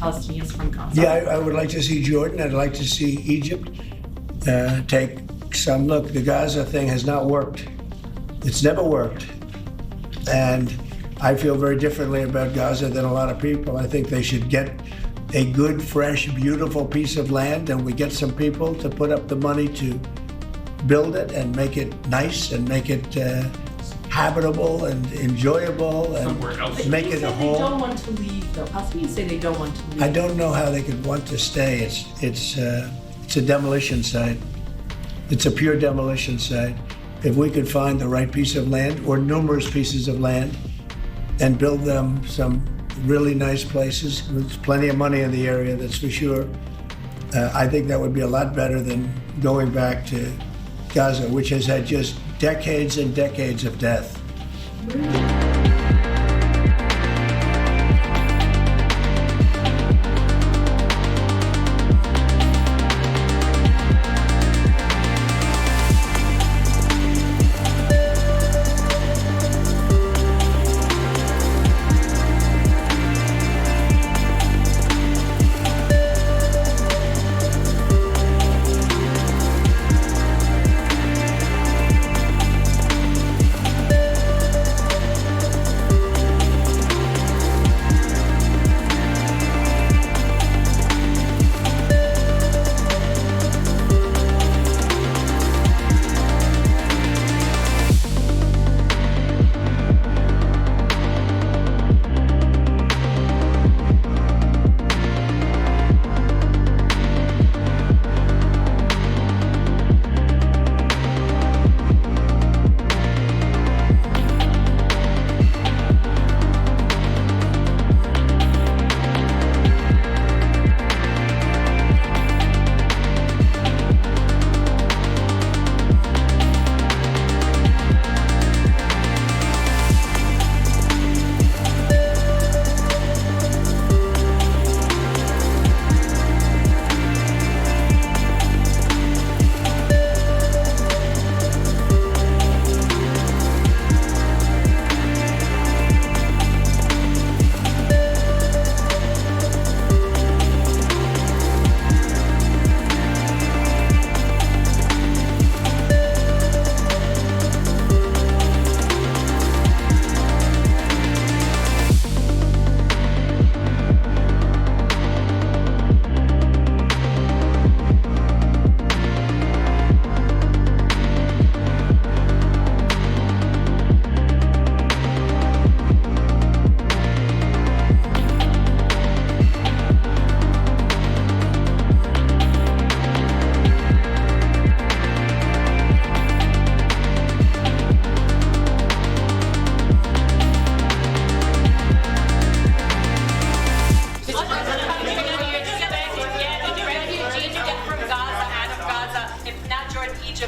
Palestinians from Gaza? Yeah, I would like to see Jordan. I'd like to see Egypt take some look. The Gaza thing has not worked. It's never worked. And I feel very differently about Gaza than a lot of people. I think they should get a good, fresh, beautiful piece of land, and we get some people to put up the money to build it and make it nice and make it habitable and enjoyable and make it a home. They don't want to leave, though. Palestinians say they don't want to leave. I don't know how they could want to stay. It's a demolition site. It's a pure demolition site. If we could find the right piece of land or numerous pieces of land and build them some really nice places, there's plenty of money in the area, that's for sure. I think that would be a lot better than going back to Gaza, which has had just decades and decades of death.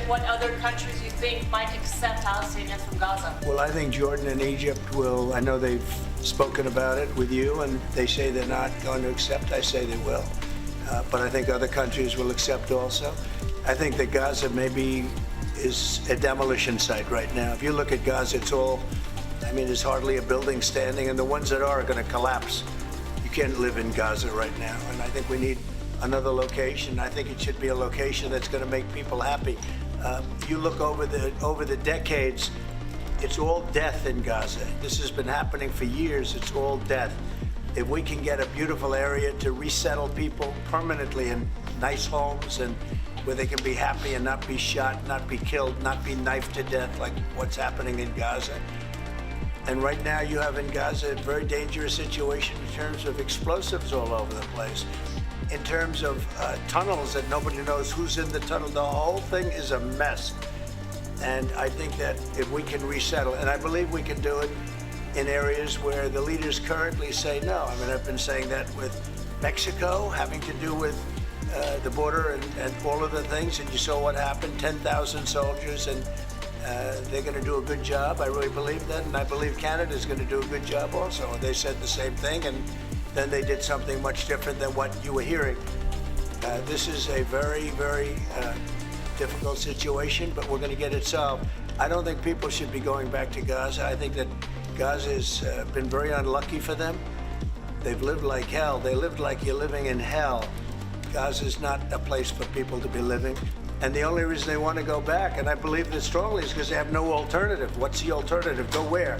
What other countries you think might accept Palestinians from Gaza? Well, I think Jordan and Egypt will. I know they've spoken about it with you, and they say they're not going to accept. I say they will. But I think other countries will accept also. I think that Gaza maybe is a demolition site right now. If you look at Gaza, it's all, I mean, there's hardly a building standing, and the ones that are going to collapse. You can't live in Gaza right now, and I think we need another location. I think it should be a location that's going to make people happy. You look over the decades, it's all death in Gaza. This has been happening for years. It's all death. If we can get a beautiful area to resettle people permanently in nice homes and where they can be happy and not be shot, not be killed, not be knifed to death like what's happening in Gaza. And right now you have in Gaza a very dangerous situation in terms of explosives all over the place. In terms of tunnels that nobody knows who's in the tunnel. The whole thing is a mess. And I think that if we can resettle, and I believe we can do it in areas where the leaders currently say no. I mean, I've been saying that with Mexico, having to do with the border and all of the things, and you saw what happened, 10,000 soldiers, and they're going to do a good job. I really believe that, and I believe Canada's going to do a good job also. And they said the same thing, and then they did something much different than what you were hearing. This is a very, very difficult situation, but we're going to get it solved. I don't think people should be going back to Gaza. I think that Gaza has been very unlucky for them. They've lived like hell. They lived like you're living in hell. Gaza's not a place for people to be living. And the only reason they want to go back, and I believe this strongly, is because they have no alternative. What's the alternative? Go where?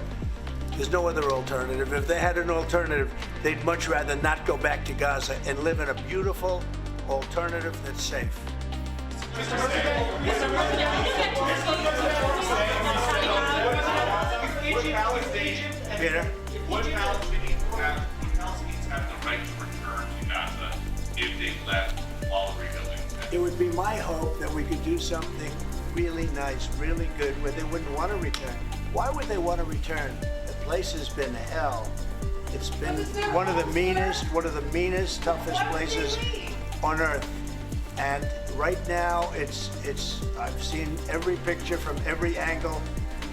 There's no other alternative. If they had an alternative, they'd much rather not go back to Gaza and live in a beautiful alternative that's safe. Peter? Would Palestinians have the right to return to Gaza if they left while the rebuilding? It would be my hope that we could do something really nice, really good, where they wouldn't want to return. Why would they want to return? The place has been hell. It's been one of the meanest, toughest places on earth. And right now, I've seen every picture from every angle,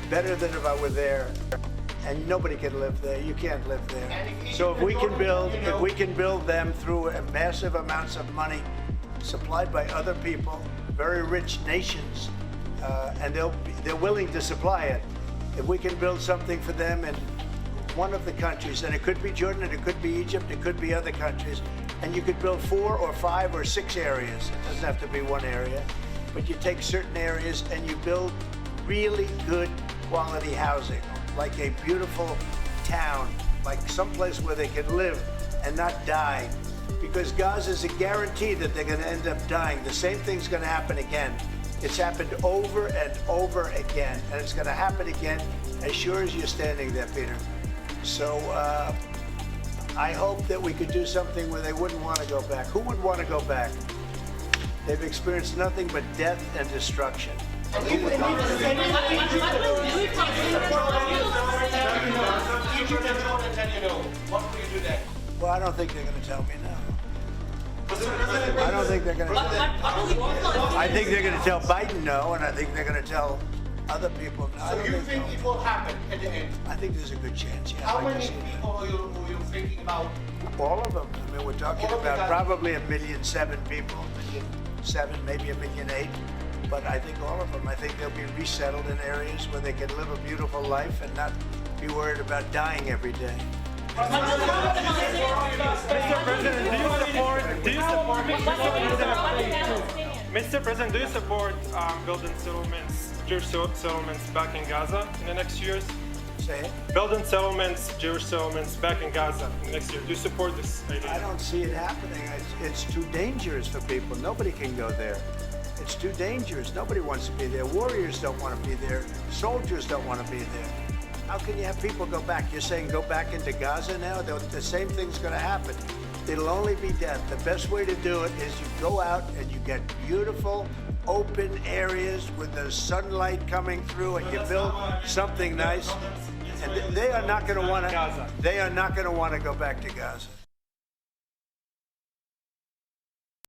better than if I were there. And nobody can live there. You can't live there. So if we can build them through massive amounts of money supplied by other people, very rich nations, and they're willing to supply it. If we can build something for them in one of the countries, and it could be Jordan, and it could be Egypt, it could be other countries, and you could build 4 or 5 or 6 areas. It doesn't have to be one area, but you take certain areas and you build really good quality housing, like a beautiful town, like someplace where they can live and not die. Because Gaza is a guarantee that they're going to end up dying. The same thing's going to happen again. It's happened over and over again, and it's going to happen again as sure as you're standing there, Peter. So I hope that we could do something where they wouldn't want to go back. Who would want to go back? They've experienced nothing but death and destruction. Who would not? Well, I don't think they're going to tell me now. I don't think they're going to tell me. I think they're going to tell Biden no, and I think they're going to tell other people no. So you think it will happen at the end? I think there's a good chance, yeah. How I'd like many to see that. people are you thinking about? All of them. I mean, we're talking All of about them. probably 1.7 million people, 1.7 million, maybe 1.8 million. But I think all of them. I think they'll be resettled in areas where they can live a beautiful life and not be worried about dying every day. Mr. President, do you support building settlements, Jewish settlements back in Gaza in the next years? Say it. Building settlements, Jewish settlements back in Gaza in the next year. Do you support this idea? I don't see it happening. It's too dangerous for people. Nobody can go there. It's too dangerous. Nobody wants to be there. Warriors don't want to be there. Soldiers don't want to be there. How can you have people go back? You're saying go back into Gaza now? The same thing's going to happen. It'll only be death. The best way to do it is you go out and you get beautiful, open areas with the sunlight coming through, and you build something nice. And they are not going to want to. They are not going to want to go back to Gaza.